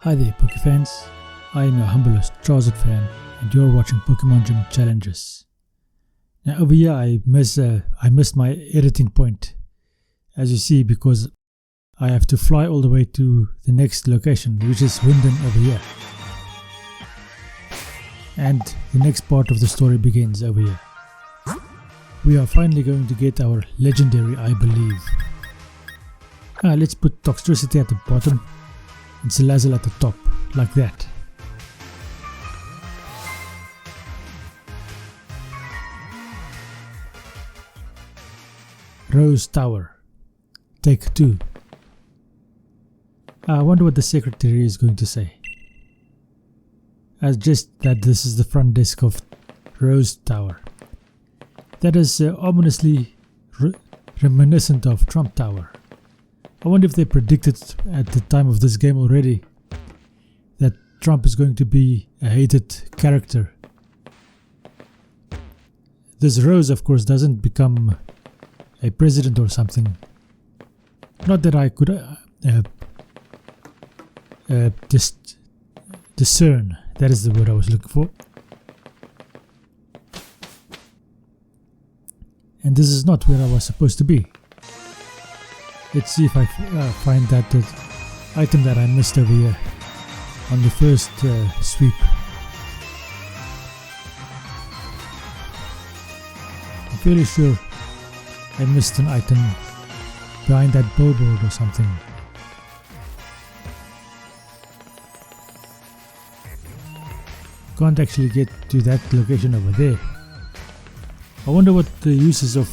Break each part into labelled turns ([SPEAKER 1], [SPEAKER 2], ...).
[SPEAKER 1] Hi there Pokefans, I am your humblest Trousered fan and you're watching Pokemon Gym Challenges. Now over here I missed my editing point, as you see, because I have to fly all the way to the next location, which is Winden over here. And the next part of the story begins over here. We are finally going to get our legendary, I believe. Let's put Toxtricity at the bottom and Salazzle at the top, like that. Rose Tower, take 2. I wonder what the secretary is going to say. As just that this is the front desk of Rose Tower. That is ominously reminiscent of Trump Tower. I wonder if they predicted at the time of this game already that Trump is going to be a hated character. This Rose, of course, doesn't become a president or something. Not that I could discern. That is the word I was looking for. And this is not where I was supposed to be. Let's see if I find that item that I missed over here on the first sweep. I'm fairly sure I missed an item behind that billboard or something. Can't actually get to that location over there. I wonder what the uses of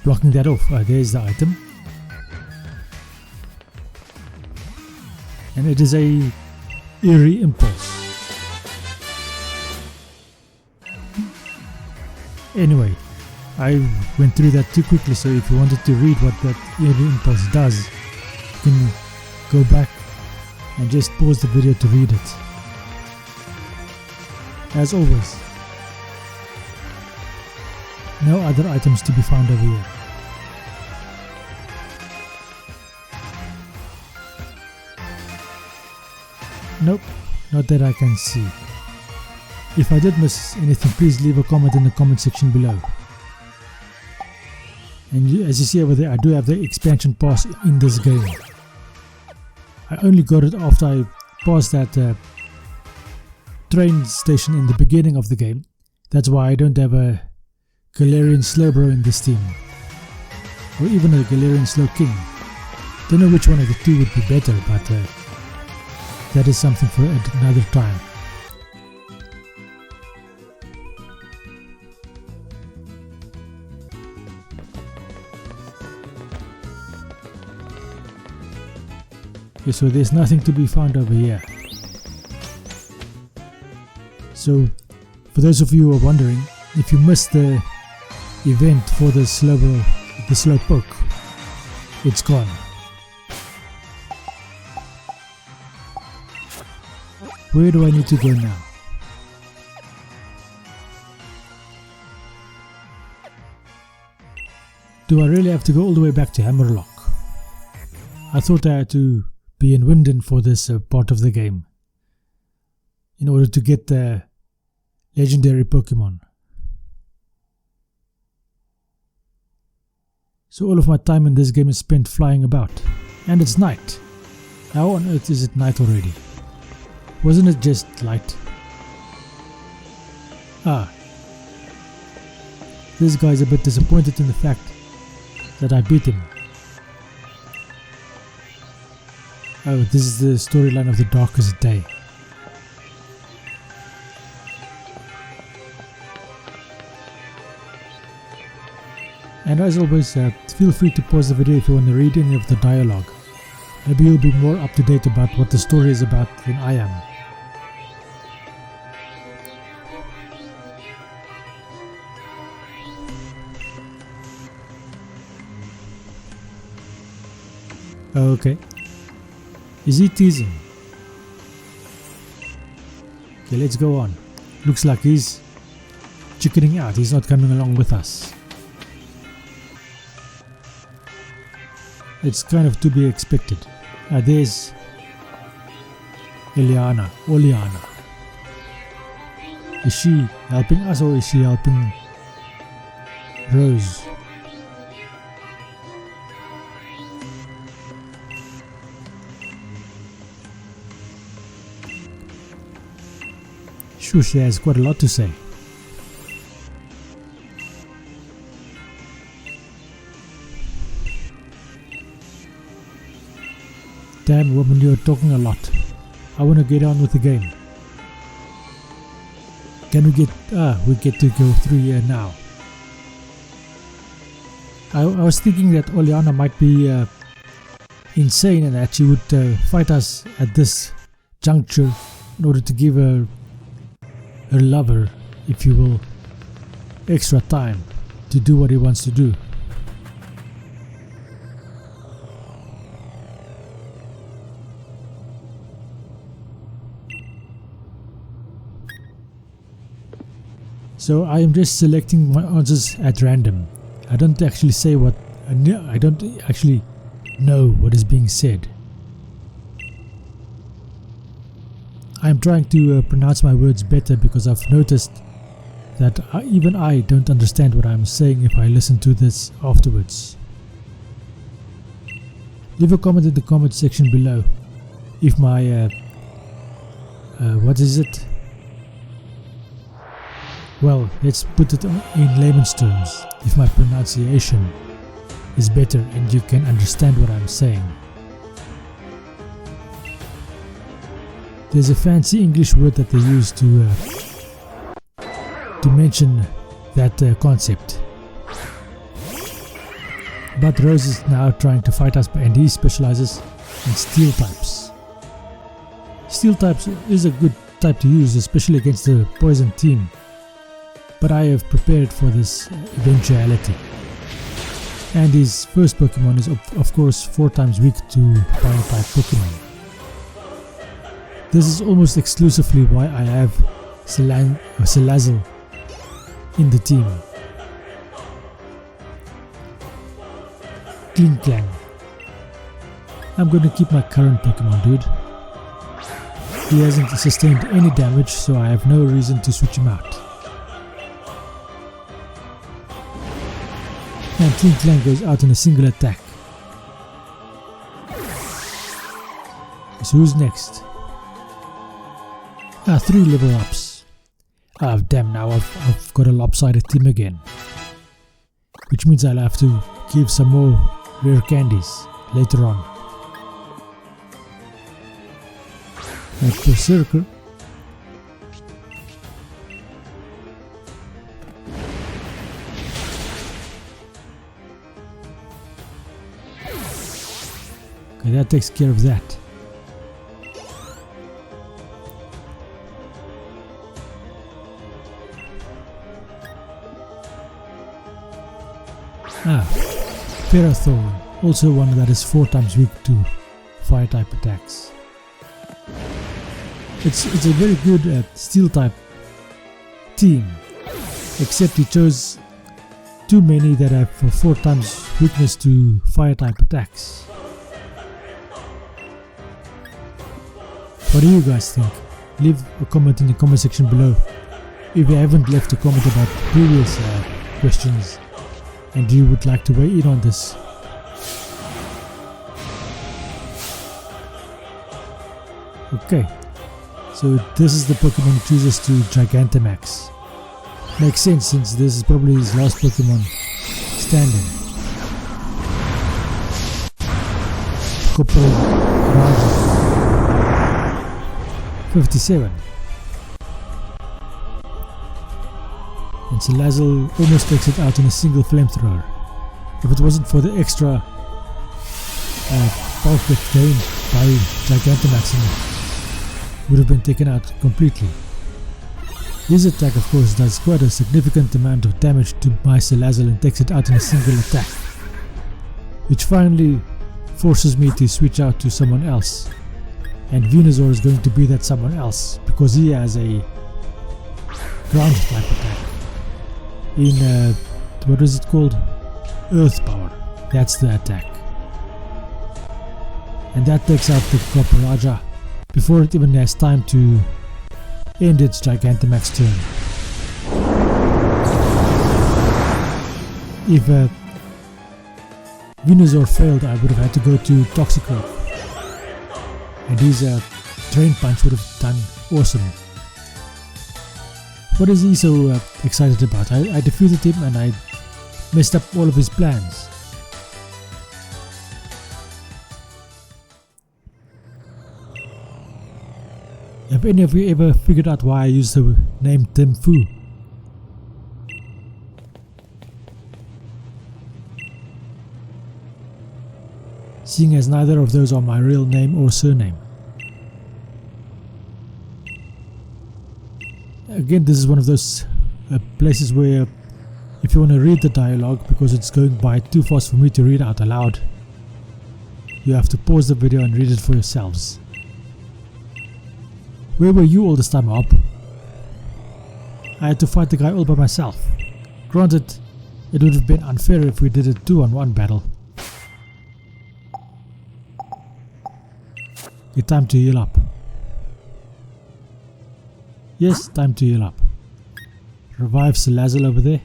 [SPEAKER 1] blocking that off. There's the item. And it is a eerie impulse. Anyway, I went through that too quickly, so if you wanted to read what that eerie impulse does, you can go back and just pause the video to read it. As always, no other items to be found over here. Nope, not that I can see. If I did miss anything, please leave a comment in the comment section below. And as you see over there, I do have the expansion pass in this game. I only got it after I passed that train station in the beginning of the game. That's why I don't have a Galarian Slowbro in this team, or even a Galarian Slowking. Don't know which one of the two would be better, but that is something for another time. Okay, so there's nothing to be found over here. So, for those of you who are wondering, if you missed the event for the Slowpoke, it's gone. Where do I need to go now? Do I really have to go all the way back to Hammerlock? I thought I had to be in Winden for this part of the game in order to get the legendary Pokemon. So all of my time in this game is spent flying about. And it's night. How on earth is it night already? Wasn't it just light? This guy's a bit disappointed in the fact that I beat him. Oh, this is the storyline of the darkest day. And as always, feel free to pause the video if you want to read any of the dialogue. Maybe you'll be more up to date about what the story is about than I am. Okay. Is he teasing? Okay, let's go on. Looks like he's chickening out. He's not coming along with us. It's kind of to be expected. There's Oleana. Is she helping us or is she helping Rose? Sure, she has quite a lot to say. Damn woman, you're talking a lot. I want to get on with the game. Can we get to go through here now. I was thinking that Oleana might be insane and that she would fight us at this juncture in order to give her lover, if you will, extra time to do what he wants to do. So I am just selecting my answers at random. I don't actually say what I don't actually know what is being said. I am trying to pronounce my words better because I've noticed that even I don't understand what I'm saying if I listen to this afterwards. Leave a comment in the comment section below if my what is it? Well, let's put it in layman's terms, if my pronunciation is better and you can understand what I'm saying. There's a fancy English word that they use to mention that concept. But Rose is now trying to fight us and he specializes in steel types. Steel types is a good type to use, especially against the poison team. But I have prepared for this eventuality. And his first Pokemon is of course 4 times weak to fire type Pokemon. This is almost exclusively why I have Salazzle in the team. Kling Klang. I'm going to keep my current Pokemon, dude. He hasn't sustained any damage, so I have no reason to switch him out. And Kling Klang goes out in a single attack. So who's next? 3 level ups. Damn, now I've got a lopsided team again. Which means I'll have to give some more rare candies later on. And Berserker. Okay, that takes care of that. Ferrothorn, also one that is 4 times weak to fire type attacks. It's a very good steel type team, except he chose too many that have 4 times weakness to fire type attacks. What do you guys think? Leave a comment in the comment section below if you haven't left a comment about previous questions and you would like to weigh in on this. Okay, so this is the Pokemon he chooses to Gigantamax. Makes sense since this is probably his last Pokemon standing. Raja 57. And Salazzle almost takes it out in a single flamethrower. If it wasn't for the extra bulk that gained by Gigantamaxing, would have been taken out completely. His attack of course does quite a significant amount of damage to my Salazzle and takes it out in a single attack, which finally forces me to switch out to someone else, and Venusaur is going to be that someone else because he has a ground type attack in what is it called? Earth Power. That's the attack, and that takes out the Raja before it even has time to end its Gigantamax turn. If Venusaur failed, I would have had to go to Toxicroak, and his Drain Punch would have done awesome. What is he so excited about? I defeated him and I messed up all of his plans. Have any of you ever figured out why I used the name Tim Fu? Seeing as neither of those are my real name or surname. Again, this is one of those places where if you want to read the dialogue, because it's going by too fast for me to read out aloud, you have to pause the video and read it for yourselves. Where were you all this time, Hop? I had to fight the guy all by myself. Granted, it would have been unfair if we did a 2-on-1 battle. It's time to heal up. Yes, time to heal up. Revive Salazzle over there.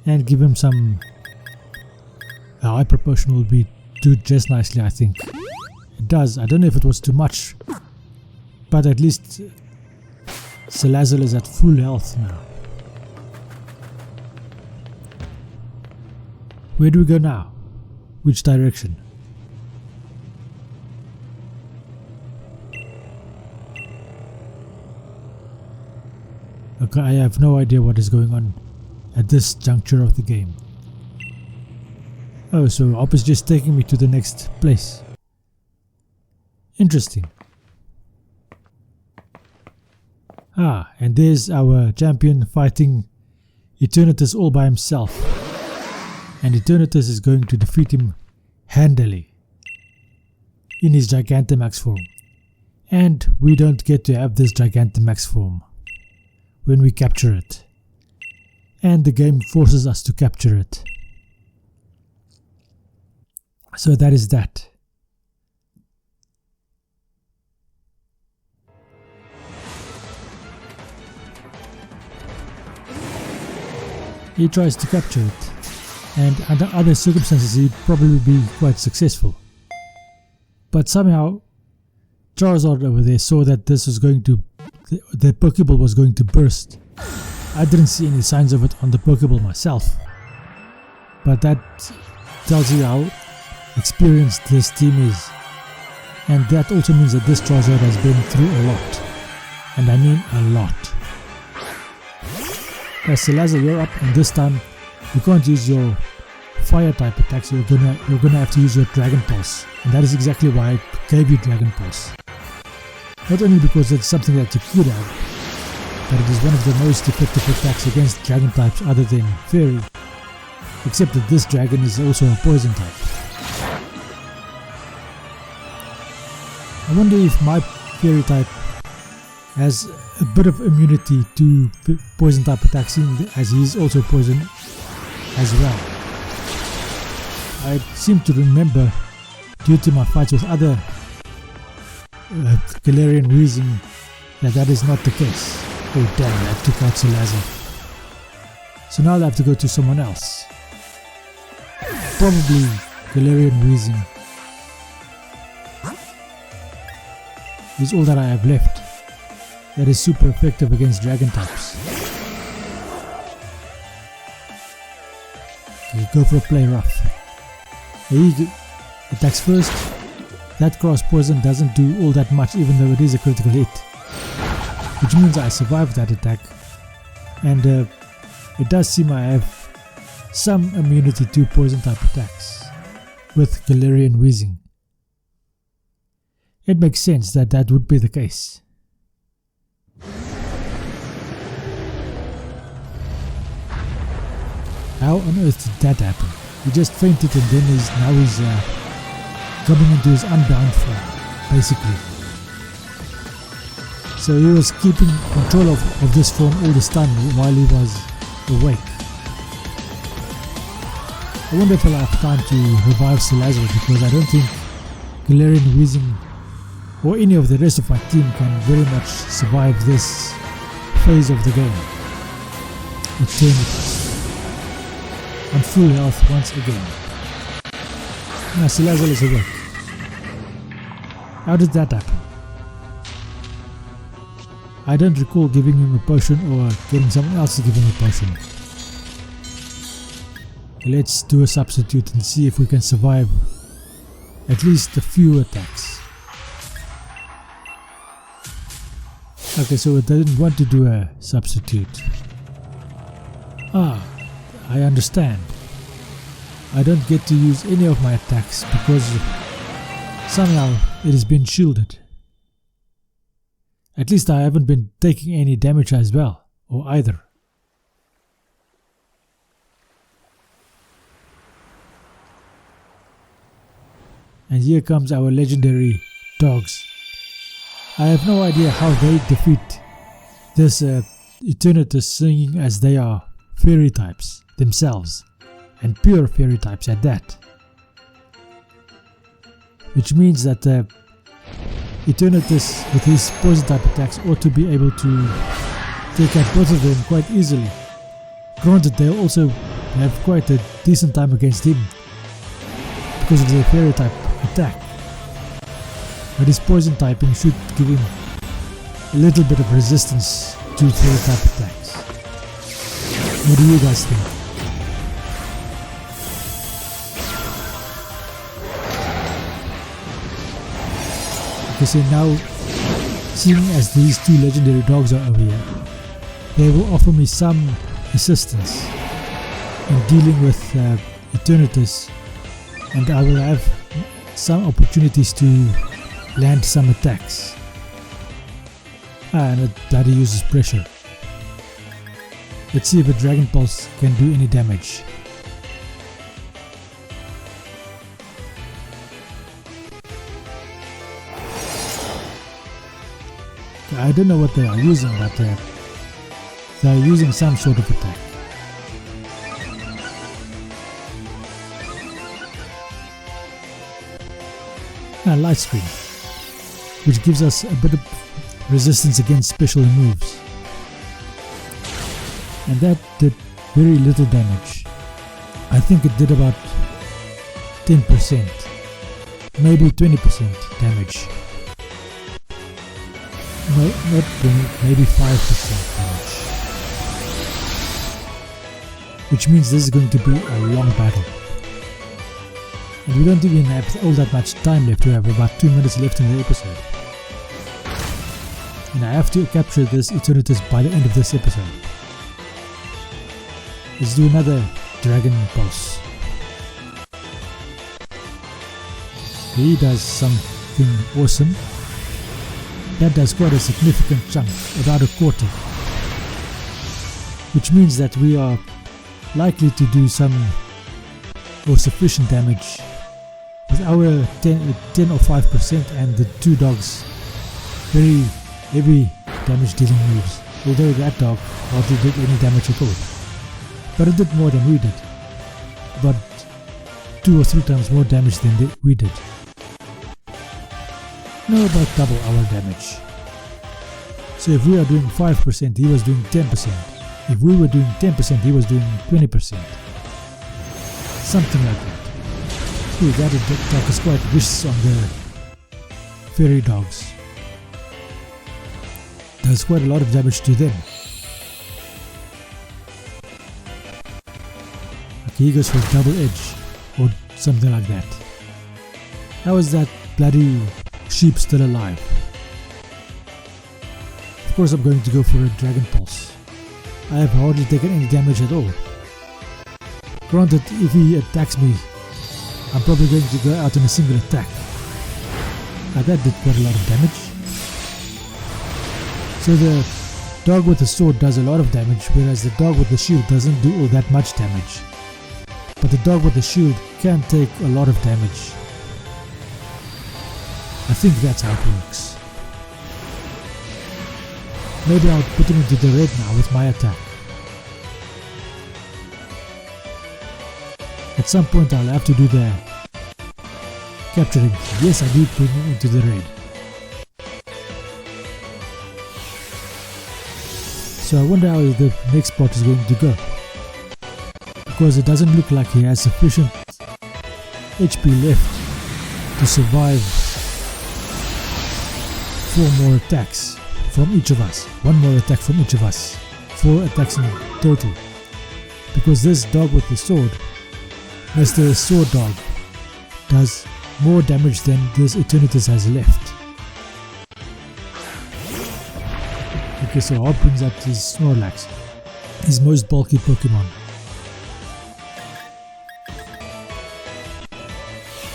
[SPEAKER 1] And give him some... A Hyper Potion will do just nicely, I think. It does. I don't know if it was too much, but at least Salazzle is at full health now. Where do we go now? Which direction? Okay, I have no idea what is going on at this juncture of the game. Oh, so Hop is just taking me to the next place. Interesting. Ah, and there's our champion fighting Eternatus all by himself. And Eternatus is going to defeat him handily in his Gigantamax form. And we don't get to have this Gigantamax form when we capture it. And the game forces us to capture it. So that is that. He tries to capture it, and under other circumstances he'd probably be quite successful. But somehow Charizard over there saw that this was going to, the Pokeball was going to burst. I didn't see any signs of it on the Pokeball myself, but that tells you how experienced this team is. And that also means that this Charizard has been through a lot, and I mean a lot. As Salazzle, you're up, and this time you can't use your fire type attacks. You're gonna have to use your Dragon Pulse, and that is exactly why I gave you Dragon Pulse. Not only because it's something that you could have, but it is one of the most effective attacks against Dragon types other than Fairy, except that this Dragon is also a Poison type. I wonder if my Fairy type has a bit of immunity to Poison type attacks, as he is also Poison as well. I seem to remember, due to my fights with other Galarian Weezing, that is not the case. Oh damn, that took out Salazzle. So now I'll have to go to someone else. Probably Galarian Weezing is all that I have left that is super effective against Dragon types. Okay, go for a play rough. He attacks first. That cross poison doesn't do all that much, even though it is a critical hit, which means I survived that attack, and it does seem I have some immunity to poison type attacks with Galarian Weezing. It makes sense that that would be the case. How on earth did that happen? He just fainted and then he's coming into his unbound form, basically. So he was keeping control of this form all this time while he was awake. I wonder if I'll have time to revive Salazzle, because I don't think Galarian, Weezing, or any of the rest of my team can very much survive this phase of the game. Eternatus on full health once again. Now Salazzle is awake. How did that happen? I don't recall giving him a potion or getting someone else to give him a potion. Let's do a substitute and see if we can survive at least a few attacks. Okay, so it didn't want to do a substitute. I understand. I don't get to use any of my attacks because somehow it has been shielded. At least I haven't been taking any damage as well, or either. And here comes our legendary dogs. I have no idea how they defeat this Eternatus, seeing as they are fairy types themselves, and pure fairy types at that. Which means that Eternatus with his poison type attacks ought to be able to take out both of them quite easily. Granted, they'll also have quite a decent time against him because of their fairy type attack, but his poison typing should give him a little bit of resistance to fairy type attacks. What do you guys think? Okay, so now, seeing as these two legendary dogs are over here, they will offer me some assistance in dealing with Eternatus, and I will have some opportunities to land some attacks. And that he uses pressure. Let's see if a Dragon Pulse can do any damage. I don't know what they are using, but they are using some sort of attack. And Light Screen, which gives us a bit of resistance against special moves. And that did very little damage. I think it did about 10%, maybe 20% damage. No, not 20, maybe 5% damage. Which means this is going to be a long battle. And we don't even have all that much time left. We have about 2 minutes left in the episode. And I have to capture this Eternatus by the end of this episode. Let's do another Dragon Pulse. He does something awesome. That does quite a significant chunk, about a quarter. Which means that we are likely to do some or sufficient damage with our 10 or 5% and the two dogs very heavy damage dealing moves, although that dog hardly did any damage at all. But it did more than we did, about 2 or 3 times more damage than we did. No, about double our damage. So if we are doing 5%, he was doing 10%. If we were doing 10%, he was doing 20%. Something like that. Ooh, that attack is quite vicious on the fairy dogs. Does quite a lot of damage to them. Okay, he goes for a double edge or something like that. How is that bloody sheep still alive? Of course I'm going to go for a Dragon Pulse. I have hardly taken any damage at all. Granted, if he attacks me, I'm probably going to go out in a single attack. Now that did quite a lot of damage. So the dog with the sword does a lot of damage, whereas the dog with the shield doesn't do all that much damage. But the dog with the shield can take a lot of damage. I think that's how it works. Maybe I'll put him into the red now with my attack. At some point I'll have to do the capture him. Yes, I do put him into the raid. So I wonder how the next part is going to go, because it doesn't look like he has sufficient HP left to survive 4 more attacks from each of us. 1 more attack from each of us. 4 attacks in total. Because this dog with the sword, Mr. Sword Dog, does more damage than this Eternatus has left. Okay, so Hop brings out his Snorlax, his most bulky Pokemon.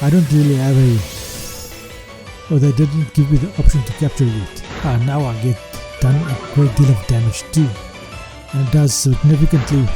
[SPEAKER 1] I don't really have a... Oh, they didn't give me the option to capture it. Now I get done a great deal of damage too. And it does significantly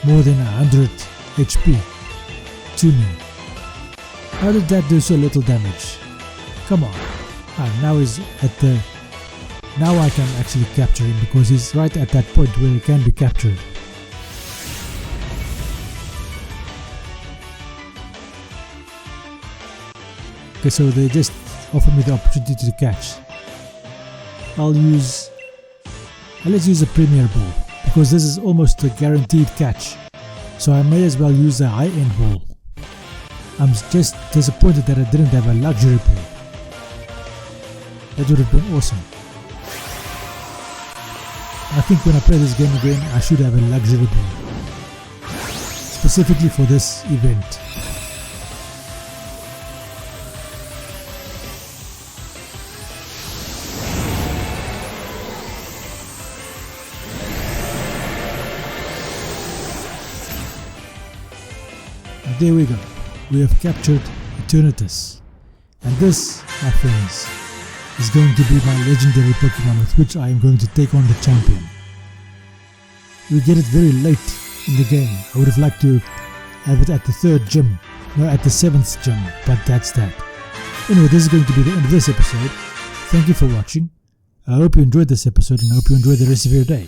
[SPEAKER 1] more than 100 HP to me. How did that do so little damage? Come on. Now he's at the... Now I can actually capture him because he's right at that point where he can be captured. Okay, so they just offered me the opportunity to catch. Let's use a Premier Ball because this is almost a guaranteed catch. So I may as well use a high-end ball. I'm just disappointed that I didn't have a luxury ball. That would have been awesome. I think when I play this game again, I should have a luxury ball, specifically for this event. And there we go. We have captured Eternatus. And this, my friends, is going to be my legendary Pokemon with which I am going to take on the champion. We get it very late in the game. I would have liked to have it at the 3rd gym, no, at the 7th gym, but that's that. Anyway, this is going to be the end of this episode. Thank you for watching. I hope you enjoyed this episode and I hope you enjoy the rest of your day.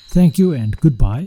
[SPEAKER 1] Thank you and goodbye.